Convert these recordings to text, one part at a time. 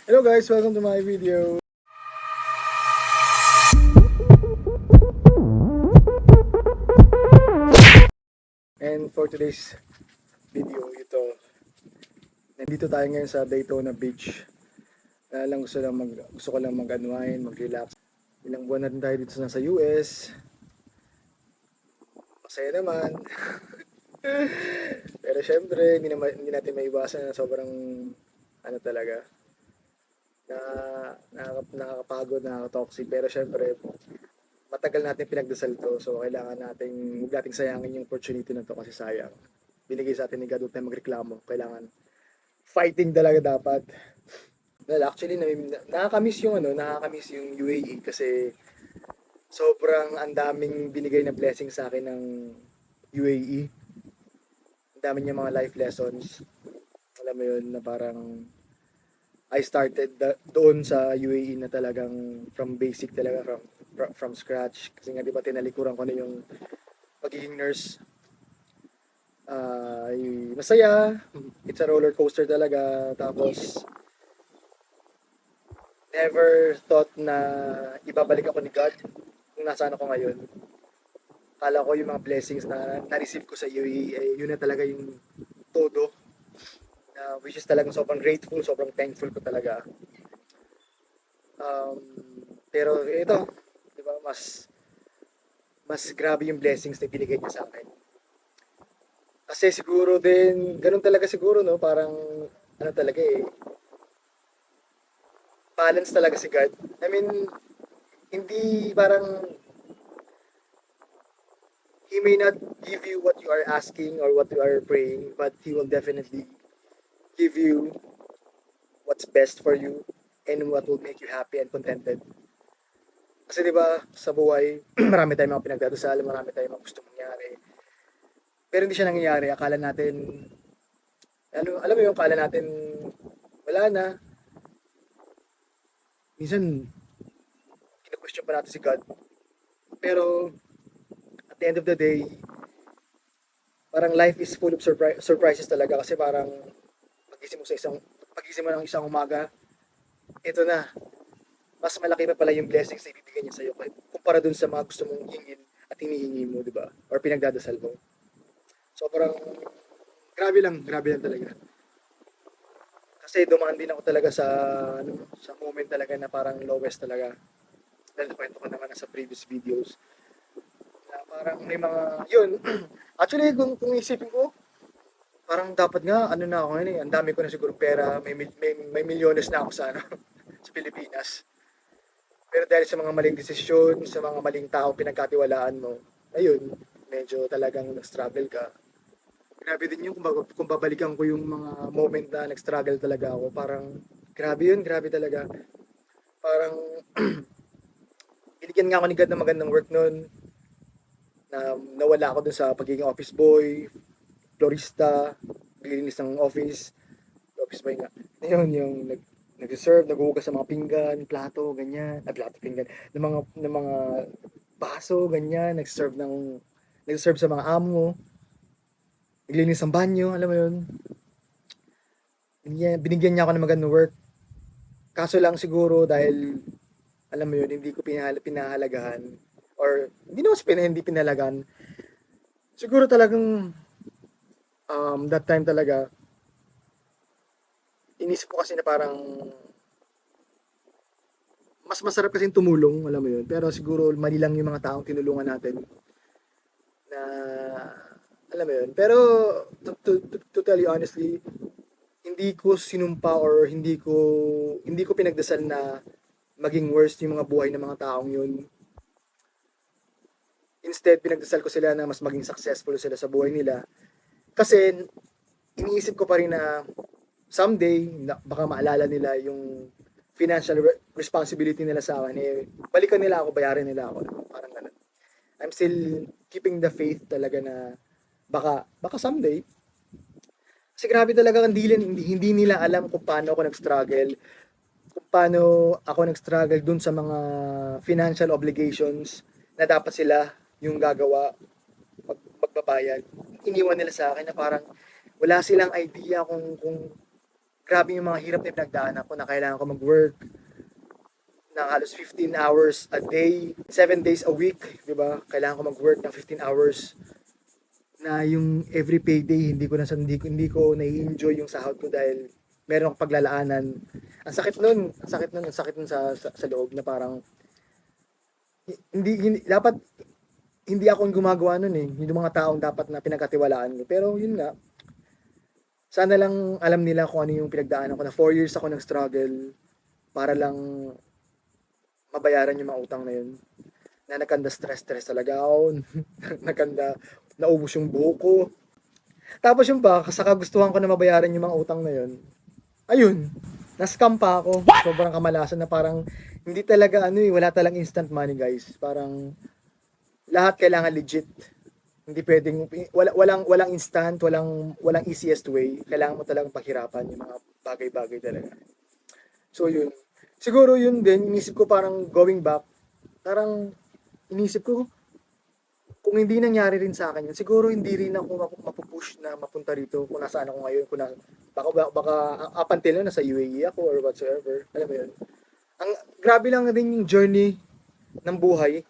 Hello guys, welcome to my video. And for today's video, nandito tayo ngayon sa Daytona Beach. Gusto ko lang mag-unwind, mag-relax. Ilang buwan na rin tayo dito sa US. Masaya naman. Pero syempre, hindi natin maiwasan na sobrang ano talaga, na nakakapagod, nakaka-toxic. Pero syempre, matagal natin pinagdasal to. So, huwag nating sayangin yung opportunity na to kasi sayang. Binigay sa atin ni God, huwag tayong magreklamo. Kailangan fighting talaga dapat. Well, actually, nakakamiss yung UAE kasi sobrang ang daming binigay na blessing sa akin ng UAE. Ang dami niya mga life lessons. Alam mo yun, na parang I started doon sa UAE na talagang from basic talaga, from scratch. Kasi nga, di ba, tinalikuran ko na yung pagiging nurse. Masaya. It's a roller coaster talaga. Tapos, never thought na ibabalik ako ni God kung nasaan ako ngayon. Kala ko yung mga blessings na na-receive ko sa UAE, yun na talaga yung todo. Which is talagang sobrang grateful, sobrang thankful ko talaga. Um, pero ito, di ba, mas grabe yung blessings na binigay niya sa akin. Kasi siguro din, ganun talaga siguro, no? Parang, ano talaga balance talaga si God. I mean, hindi parang, He may not give you what you are asking or what you are praying, but He will definitely give you what's best for you and what will make you happy and contented. Kasi 'di ba sa buhay, marami tayong mga pinagdadasal, marami tayong mga gusto mangyari. Pero hindi siya nangyayari. Akala natin, alam mo yung akala natin wala na. Minsan, kina-question pa natin si God. Pero at the end of the day, parang life is full of surprises talaga kasi parang pagising mo ng isang umaga, ito na, mas malaki pa pala yung blessings na ibibigay niya sa'yo kumpara dun sa mga gusto mong hingin at hinihingi mo, di ba? Or pinagdadasal mo. So parang grabe lang talaga. Kasi dumaan din ako talaga sa moment talaga na parang lowest talaga. Dahil nakwento ko naman na sa previous videos na parang may mga, yun, actually kung isipin ko, parang dapat nga, ano na ako ngayon ang dami ko na siguro pera, may milyones na ako sa, sa Pilipinas. Pero dahil sa mga maling desisyon, sa mga maling tao pinagkatiwalaan mo, ayun, medyo talagang nag-struggle ka. Grabe din yung kung babalikan ko yung mga moment na nag-struggle talaga ako, parang grabe yun, grabe talaga. Parang binigyan nga ako ni God ng magandang work noon, na nawala ako dun sa pagiging office boy, florista, naglilinis ng office boy nga. Ayun, yung nag-serve, naghuhugas sa mga pinggan, plato, ganyan, plato, pinggan, ng mga baso, ganyan, nag-serve sa mga amo, naglinis ng banyo, alam mo yun. Binigyan niya ako ng magandang work. Kaso lang siguro dahil, alam mo yun, hindi ko pinahalagahan, or hindi naman sa hindi pinalagan. Siguro talagang, that time talaga, inisip ko kasi na parang, mas masarap kasi tumulong, alam mo yun. Pero siguro mali lang yung mga taong tinulungan natin na, alam mo yun. Pero to tell you honestly, hindi ko sinumpa or hindi ko pinagdasal na maging worst yung mga buhay ng mga taong yun. Instead, pinagdasal ko sila na mas maging successful sila sa buhay nila. Kasi iniisip ko pa rin na someday, baka maalala nila yung financial responsibility nila sa akin, balikan nila ako, bayarin nila ako. Parang ganun. I'm still keeping the faith talaga na baka someday. Kasi grabe talaga, hindi nila alam kung paano ako nag-struggle, kung paano ako nag-struggle dun sa mga financial obligations na dapat sila yung gagawa, magbabayad. Iniwan nila sa akin na parang wala silang idea kung grabe yung mga hirap na pinagdaanan ko na kailangan ko mag-work ng halos 15 hours a day, 7 days a week, di ba? Kailangan ko mag-work ng 15 hours na yung every payday hindi ko nai-enjoy yung sahod ko dahil meron akong paglalaanan. Ang sakit nun sa loob na parang hindi dapat hindi ako yung gumagawa nun eh. Yung mga taong dapat na pinagkatiwalaan ko. Pero yun nga, sana lang alam nila kung ano yung pinagdaanan ko na 4 years ako ng struggle para lang mabayaran yung mga utang na yun. Na nagkanda stress talaga ako. nagkanda naubos yung buhok ko. Tapos yung pa, sa kagustuhan ko na mabayaran yung mga utang na yun, ayun, na-scam pa ako. Sobrang kamalasan na parang hindi talaga wala talagang instant money guys. Parang lahat kailangan legit. Hindi pwedeng walang instant, walang easiest way. Kailangan mo talagang paghirapan yung mga bagay-bagay talaga. So yun. Siguro yun din, inisip ko parang going back, parang inisip ko kung hindi nangyari rin sa akin yun, siguro hindi rin ako mapupush na mapunta rito kung nasaan ako ngayon, kung baka up until na nasa UAE ako or whatsoever. Alam mo yun? Ang grabe lang din yung journey ng buhay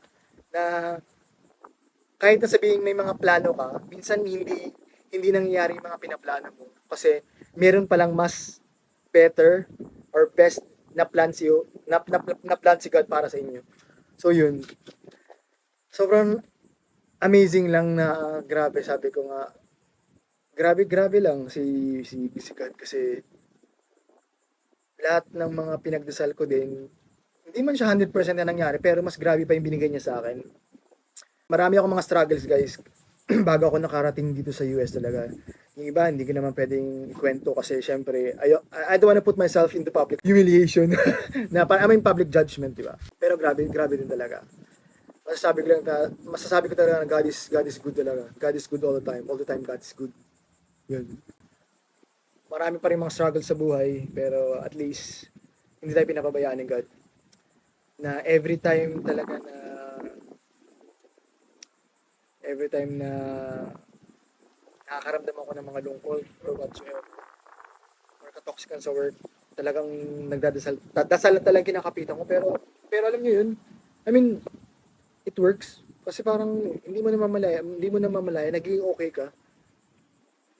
na kahit na sabihin may mga plano ka, minsan hindi nangyayari yung mga pinaplano mo. Kasi meron palang mas better or best na plan si na plan si God para sa inyo. So yun. Sobrang amazing lang na grabe sabi ko nga grabe lang si God kasi lahat ng mga pinagdasal ko din hindi man siya 100% na nangyari pero mas grabe pa yung binigay niya sa akin. Marami akong mga struggles guys bago ako nakarating dito sa US talaga. Yung iba, hindi ko naman pwedeng ikwento kasi syempre, I don't wanna put myself into public humiliation. I mean public judgment, di ba? Pero grabe din talaga. Masasabi ko talaga na God is good talaga. God is good all the time. All the time God is good. Yun. Marami pa rin mga struggles sa buhay, pero at least, hindi tayo pinapabayaan ng God. Na every time na nakakaramdam ako ng mga lungkot or whatsoever or katoxican sa work talagang dasal na talagang kinakapitan ko pero alam niyo yun I mean it works kasi parang hindi mo na mamalaya naging okay ka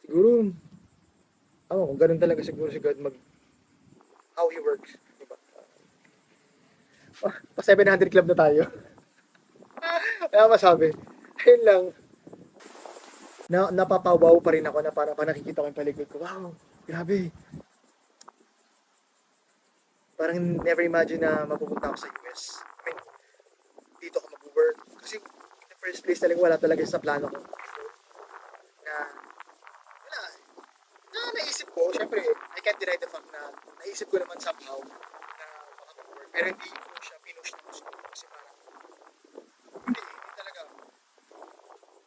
siguro kung ganun talaga siguro si God how he works diba pa 700 club na tayo kaya masabi ayun lang napapawaw pa rin ako na parang pa nakikita ko yung paligid ko wow grabe parang never imagine na mapupunta ako sa US. I mean, dito ako mag-work. Kasi in the first place talaga wala talaga sa plano ko before. Na, wala. Naisip ko, syempre, I can't deny the fact na naisip ko naman somehow na makapag-work. Pero hindi ko siya pinush na gusto ko. Kasi parang, hindi talaga.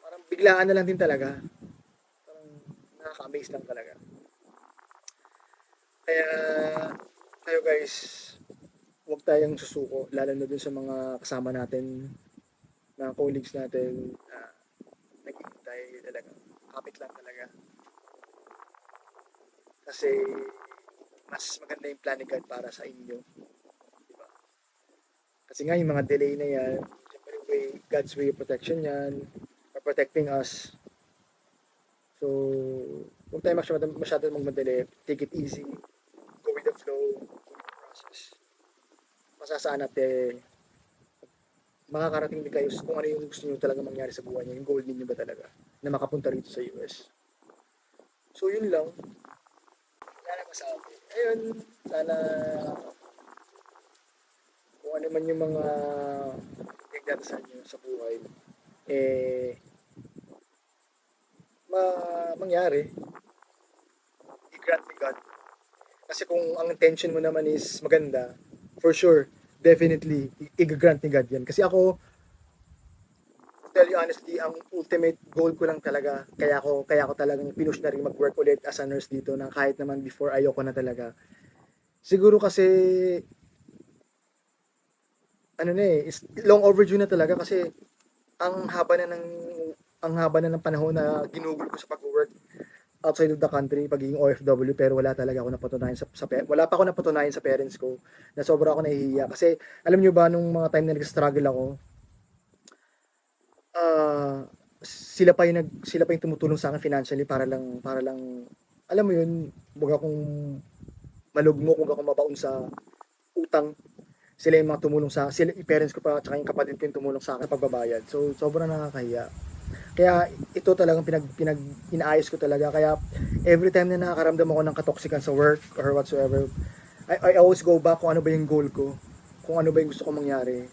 Parang biglaan na lang din talaga. Parang nakaka-amaze lang talaga. Kaya, kayo guys, huwag tayong susuko, lalo na dun sa mga kasama natin, mga colleagues natin, naghihintay talaga. Kapit lang talaga. Kasi, mas maganda yung plan ni God para sa inyo. Diba? Kasi nga, yung mga delay na yan, siyempre, God's way of protection yan, or protecting us. So, huwag tayo masyado magmadali. Take it easy. Go with the flow. Go with the process. Masasaan at makakarating din kayo kung ano yung gusto nyo talaga mangyari sa buhay nyo, yung goal niyo ba talaga na makapunta rito sa US. So yun lang. Wala na masabi. Ayun, sana kung ano man yung mga nagdadasal nyo sa buhay, mangyari. I-grant ni God. Kasi kung ang intention mo naman is maganda, for sure, definitely, i-grant ni God yan. Kasi ako, tell you honestly, ang ultimate goal ko lang talaga, kaya ko talagang pinush na rin mag-work ulit as a nurse dito na kahit naman before ayoko na talaga. Siguro kasi, is long overdue na talaga kasi ang haba na ng panahon na ginugol ko sa pag-work. outside of the country, pagiging OFW, pero wala talaga ako napatunayan wala pa ako napatunayan sa parents ko na sobra ako nahihiya. Kasi alam nyo ba, nung mga time na nag-struggle ako, sila pa yung tumutulong sa akin financially para lang alam mo yun, wag akong malugmok, wag akong mabaon sa utang. Sila yung mga tumulong sila, yung parents ko pa, tsaka yung kapatid ko yung tumulong sa akin pagbabayad. So, sobrang nakakahiya. Kaya ito talagang inaayos ko talaga. Kaya every time na nakakaramdam ako ng katoxican sa work or whatsoever, I always go back kung ano ba yung goal ko, kung ano ba yung gusto kong mangyari.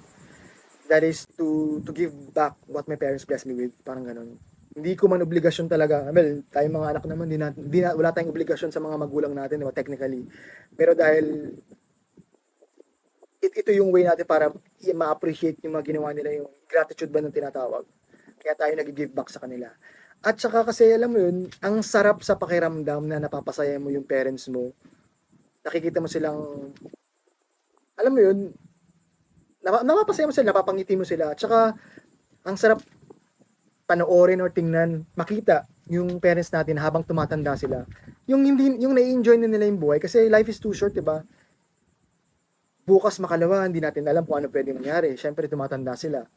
That is to give back what my parents blessed me with, parang ganun. Hindi ko man obligasyon talaga. Well, tayong mga anak naman, wala tayong obligasyon sa mga magulang natin, diba, technically. Pero dahil ito yung way natin para ma-appreciate yung mga ginawa nila, yung gratitude ba ng tinatawag. Kaya tayo nag-give back sa kanila. At saka kasi alam mo yun, ang sarap sa pakiramdam na napapasaya mo yung parents mo. Nakikita mo silang, alam mo yun, napapasaya mo sila, napapangiti mo sila. At saka, ang sarap panoorin or tingnan, makita yung parents natin habang tumatanda sila. Yung nai-enjoy na nila yung buhay. Kasi life is too short, diba? Bukas makalawa, hindi natin alam kung ano pwede mangyari. Siyempre, tumatanda sila.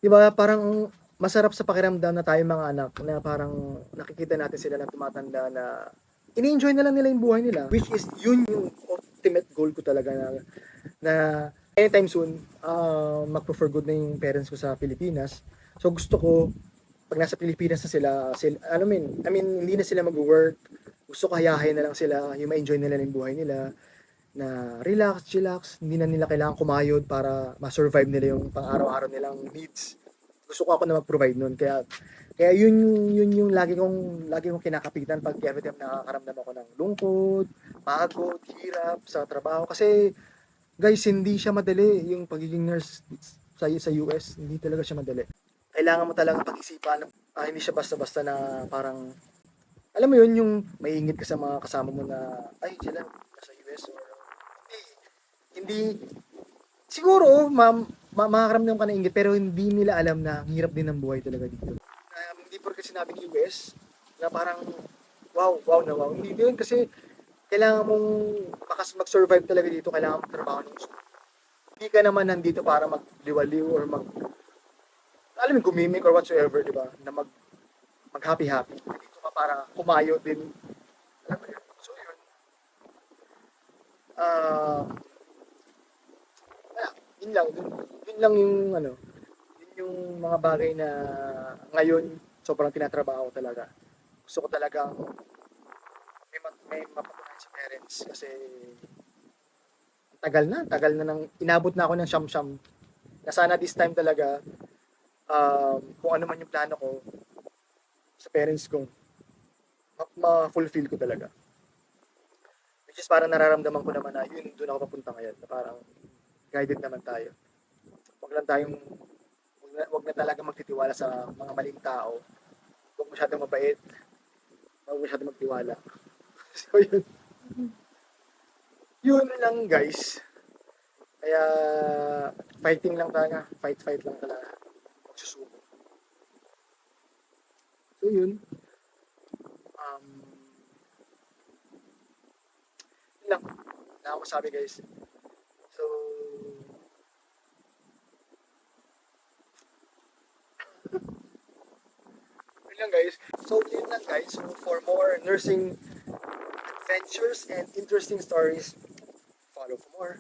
Diba, parang masarap sa pakiramdam na tayo mga anak na parang nakikita natin sila na tumatanda na ini-enjoy na lang nila yung buhay nila. Which is, yun yung ultimate goal ko talaga na anytime soon, mag-for good na yung parents ko sa Pilipinas. So, gusto ko, pag nasa Pilipinas na sila I mean, hindi na sila mag-work. Gusto ko hayahay na lang sila, yung ma-enjoy nila yung buhay nila na relax, chillax, hindi na nila kailangan kumayod para ma-survive nila yung pang-araw-araw nilang needs. Gusto ko ako na mag-provide nun. Kaya yun yung lagi kong kinakapitan pag every time nakakaramdam ako ng lungkot, pagod, hirap sa trabaho. Kasi guys, hindi siya madali yung pagiging nurse sa US. Hindi talaga siya madali. Kailangan mo talaga pag-isipan. Hindi siya basta-basta na parang alam mo yun, yung maiingit ka sa mga kasama mo na ay sila nasa US or hindi siguro makakaramdam ka ng inggit pero hindi nila alam na ang hirap din ng buhay talaga dito. Hindi porket sinabing US na parang wow na wow. Hindi din kasi kailangan mong mag-survive talaga dito, kailangan mong trabaho ng gusto. Hindi ka naman nandito para magliwaliw or alam mo, gumimik or whatsoever, di ba? Na mag-happy-happy. Dito ka para kumayo din. Alam mo yun. So, yun. Ah, yun lang. Yun lang yung, yun yung mga bagay na ngayon, sobrang tinatrabaho talaga. Gusto ko talagang may mapatunayan sa parents kasi tagal na nang inabot na ako ng siyam-siyam na sana this time talaga kung ano man yung plano ko sa parents ko, ma-fulfill ko talaga. Which is parang nararamdaman ko naman na yun, doon ako papunta ngayon. Na parang guided naman tayo. Wag lang tayong, wag na talaga magtitiwala sa mga maling tao. Huwag masyadong mabait. Huwag masyadong magtiwala. So yun. Yun lang guys. Kaya fighting lang talaga. Fight lang talaga. Magsusuko. So yun. Um, yun lang. Na ako sabi guys. So, yun lang guys. So for more nursing adventures and interesting stories, follow for more.